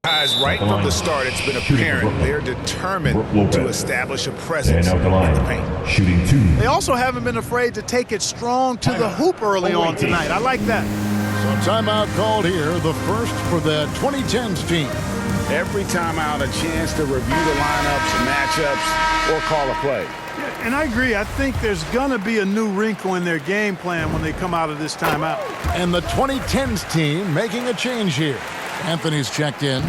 Guys, right from the start, it's been apparent they're determined to establish a presence in the paint. Shooting 2. They also haven't been afraid to take it strong to the hoop early on tonight. I like that. So timeout called here, the first for the 2010s team. Every timeout, a chance to review the lineups, matchups, or call a play. And I agree. I think there's going to be a new wrinkle in their game plan when they come out of this timeout. And the 2010s team making a change here. Anthony's checked in.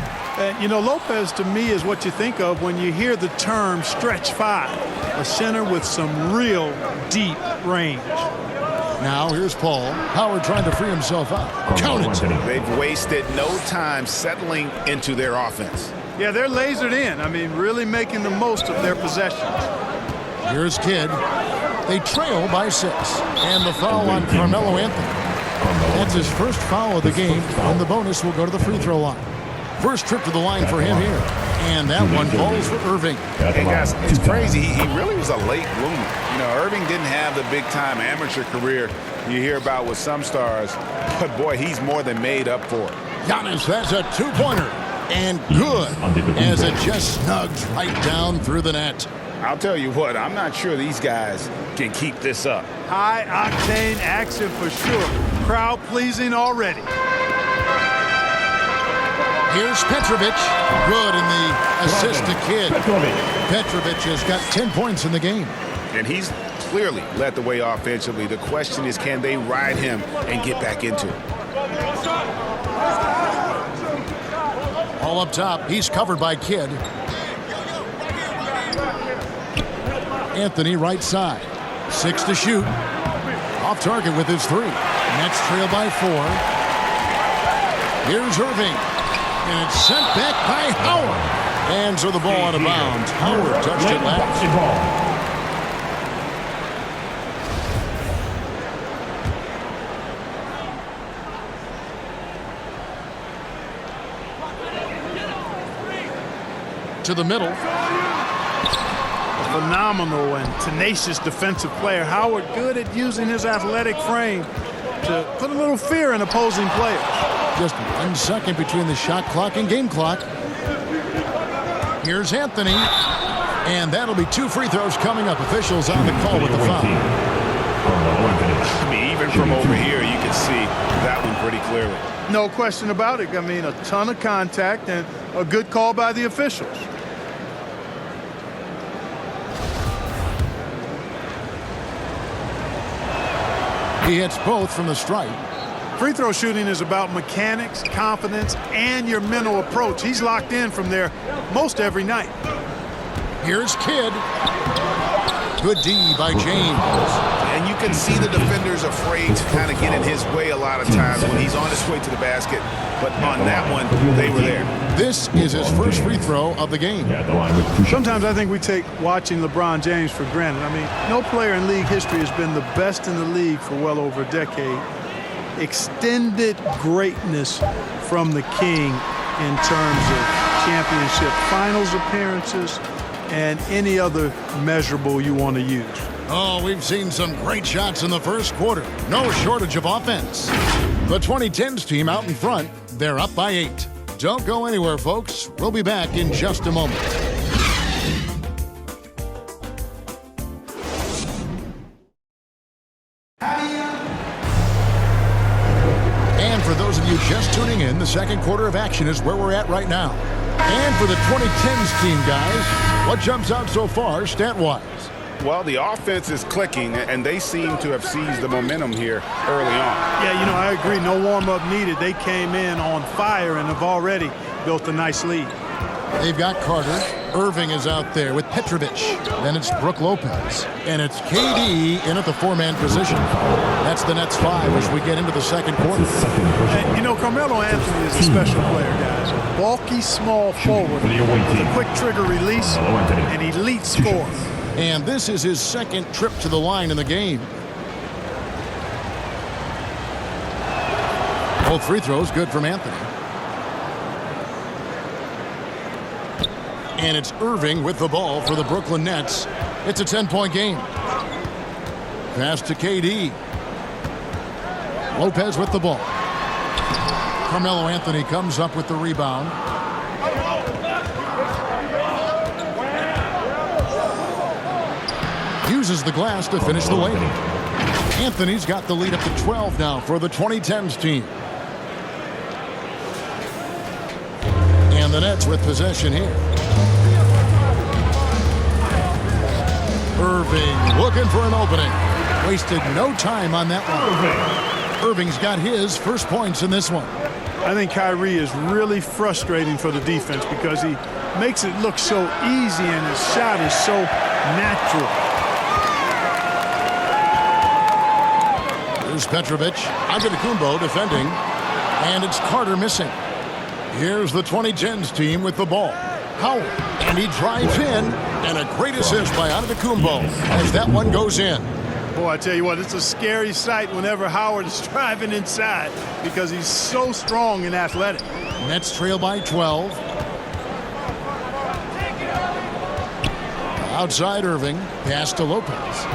You know, Lopez to me is what you think of when you hear the term stretch 5. A center with some real deep range. Now here's Paul. Howard trying to free himself up. Count it. They've wasted no time settling into their offense. Yeah, they're lasered in. I mean, really making the most of their possessions. Here's Kidd. They trail by 6. And the foul on Carmelo Anthony. That's his first foul of the game, and the bonus will go to the free throw line. First trip to the line for him here. And that one falls for Irving. Hey, guys, it's crazy. He really was a late bloomer. You know, Irving didn't have the big-time amateur career you hear about with some stars, but, boy, he's more than made up for it. Giannis has a 2-pointer. And good, as it just snugs right down through the net. I'll tell you what, I'm not sure these guys can keep this up. High-octane action for sure. Crowd-pleasing already. Here's Petrovic. Good in the assist to Kidd. Petrovic has got 10 points in the game. And he's clearly led the way offensively. The question is, can they ride him and get back into it? All up top. He's covered by Kidd. Anthony right side. 6 to shoot. Off target with his 3. Nets trail by 4. Here's Irving. And it's sent back by Howard. And so the ball out of bounds. Howard touched it last. To the middle. Phenomenal and tenacious defensive player. Howard good at using his athletic frame to put a little fear in opposing players. Just 1 second between the shot clock and game clock. Here's Anthony. And that'll be 2 free throws coming up. Officials on the call with the foul. I mean, even from over here, you can see that one pretty clearly. No question about it. I mean, a ton of contact and a good call by the officials. He hits both from the stripe. Free throw shooting is about mechanics, confidence, and your mental approach. He's locked in from there most every night. Here's Kidd. Good D by James. And you can see the defenders afraid to kind of get in his way a lot of times when he's on his way to the basket. But on that one, they were there. This is his first free throw of the game. Sometimes I think we take watching LeBron James for granted. I mean, no player in league history has been the best in the league for well over a decade. Extended greatness from the king in terms of championship finals appearances and any other measurable you want to use. Oh, we've seen some great shots in the first quarter. No shortage of offense. The 2010s team out in front. They're up by 8. Don't go anywhere, folks. We'll be back in just a moment. And for those of you just tuning in, the second quarter of action is where we're at right now. And for the 2010s team, guys, what jumps out so far stat-wise? Well, the offense is clicking, and they seem to have seized the momentum here early on. Yeah, you know, I agree. No warm-up needed. They came in on fire and have already built a nice lead. They've got Carter. Irving is out there with Petrovic. Then it's Brook Lopez. And it's KD in at the 4-man position. That's the Nets 5 as we get into the second quarter. And, you know, Carmelo Anthony is a special player, guys. A bulky, small forward with a quick trigger release, and elite scorer. And this is his second trip to the line in the game. Both free throws good from Anthony. And it's Irving with the ball for the Brooklyn Nets. It's a 10-point game. Pass to KD. Lopez with the ball. Carmelo Anthony comes up with the rebound. raises the glass to finish the waiting. Anthony's got the lead up to 12 now for the 2010s team. And the Nets with possession here. Irving looking for an opening. Wasted no time on that one. Irving's got his first points in this one. I think Kyrie is really frustrating for the defense because he makes it look so easy and his shot is so natural. Here's Petrovic. Antetokounmpo defending. And it's Carter missing. Here's the 2010s team with the ball. Howard. And he drives in. And a great assist by Antetokounmpo as that one goes in. Boy, I tell you what, it's a scary sight whenever Howard is driving inside because he's so strong and athletic. Nets trail by 12. Outside Irving. Pass to Lopez.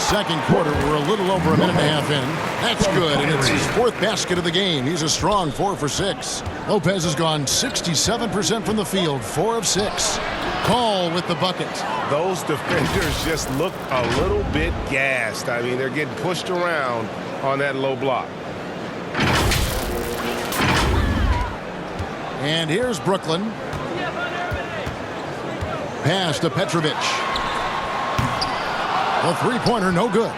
Second quarter, we're a little over a minute and a half in. That's good, and it's his fourth basket of the game. He's a strong 4 for 6. Lopez has gone 67% from the field, 4 of 6. Call with the bucket. Those defenders just look a little bit gassed. I mean, they're getting pushed around on that low block. And here's Brooklyn. Pass to Petrovic. The three-pointer, no good.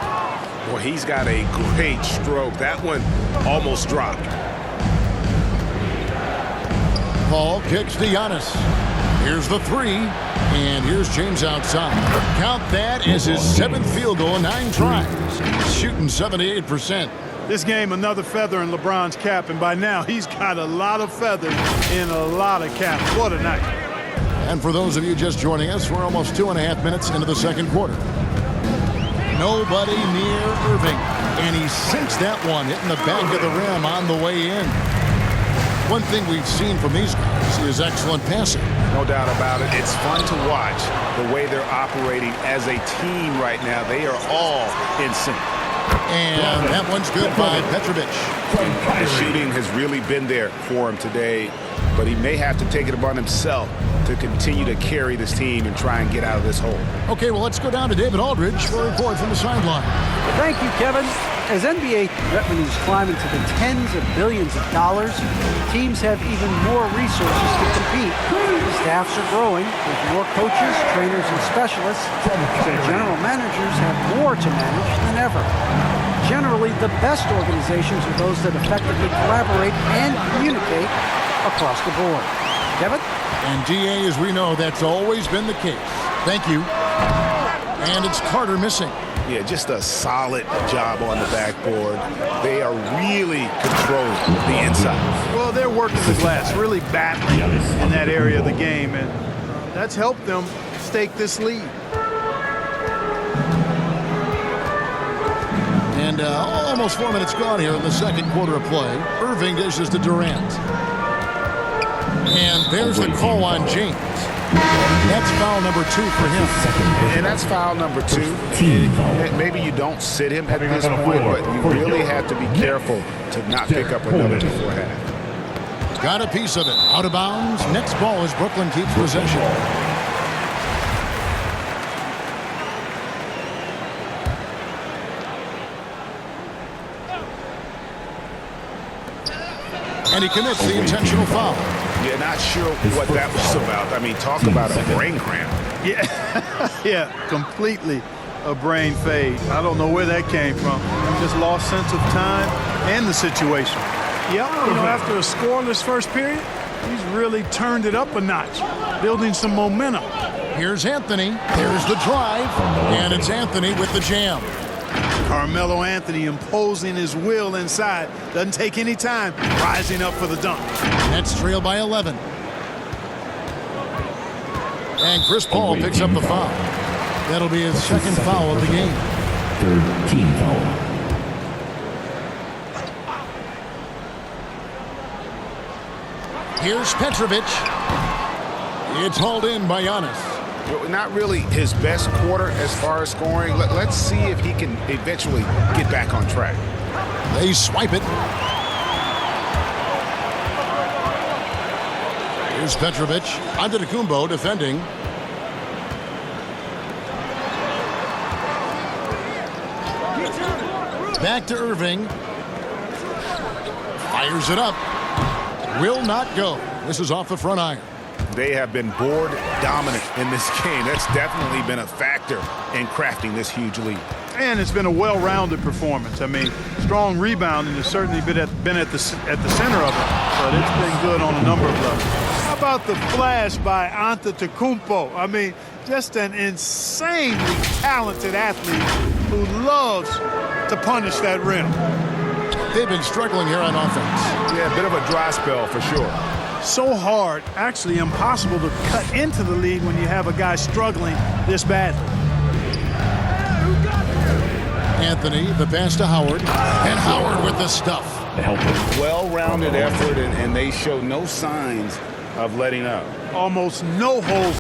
Boy, he's got a great stroke. That one almost dropped. Paul kicks to Giannis. Here's the three. And here's James outside. Count that as his 7th field goal in 9 tries. He's shooting 78%. This game, another feather in LeBron's cap, and by now he's got a lot of feathers in a lot of caps. What a night. And for those of you just joining us, we're almost 2.5 minutes into the second quarter. Nobody near Irving. And he sinks that one, hitting the back of the rim on the way in. One thing we've seen from these guys is excellent passing. No doubt about it. It's fun to watch the way they're operating as a team right now. They are all in sync. And that one's good by Petrovic. The shooting has really been there for him today, but he may have to take it upon himself to continue to carry this team and try and get out of this hole. Okay, well, let's go down to David Aldridge for a report from the sideline. Thank you, Kevin. As NBA revenues climb into the tens of billions of dollars, teams have even more resources to compete. Staffs are growing with more coaches, trainers, and specialists, so general managers have more to manage than ever. Generally, the best organizations are those that effectively collaborate and communicate across the board. Kevin? And DA, as we know, that's always been the case. Thank you. And it's Carter missing. Yeah, just a solid job on the backboard. They are really controlling the inside. Well, they're working the glass, really battling in that area of the game, and that's helped them stake this lead. And almost 4 minutes gone here in the second quarter of play. Irving dishes to Durant. And there's the call on James. That's foul number 2 for him. And that's foul number 2. Maybe you don't sit him at this point, but you really have to be careful to not pick up another before half. Got a piece of it. Out of bounds. Next ball as Brooklyn keeps possession. And he commits the intentional foul. Yeah, not sure what that was about. I mean, talk about a brain cramp. Yeah, completely a brain fade. I don't know where that came from. Just lost sense of time and the situation. Yep, after a scoreless first period, he's really turned it up a notch, building some momentum. Here's Anthony. Here's the drive. And it's Anthony with the jam. Carmelo Anthony imposing his will inside. Doesn't take any time, rising up for the dunk. Nets trail by 11. And Chris Paul picks up the foul. That'll be his second foul of the game. Third team foul. Here's Petrovic. It's hauled in by Giannis. Not really his best quarter as far as scoring. Let's see if he can eventually get back on track. They swipe it. Here's Petrovic. Antetokounmpo defending. Back to Irving. Fires it up. Will not go. This is off the front iron. They have been board dominant in this game. That's definitely been a factor in crafting this huge lead. And it's been a well-rounded performance. I mean, strong rebounding has certainly been at the center of it, but it's been good on a number of levels. How about the flash by Antetokounmpo? I mean, just an insanely talented athlete who loves to punish that rim. They've been struggling here on offense. Yeah, a bit of a dry spell for sure. So hard, actually impossible to cut into the lead when you have a guy struggling this badly. Anthony, the pass to Howard. And Howard with the stuff. The helper. Well-rounded effort, and they show no signs of letting up. Almost no holes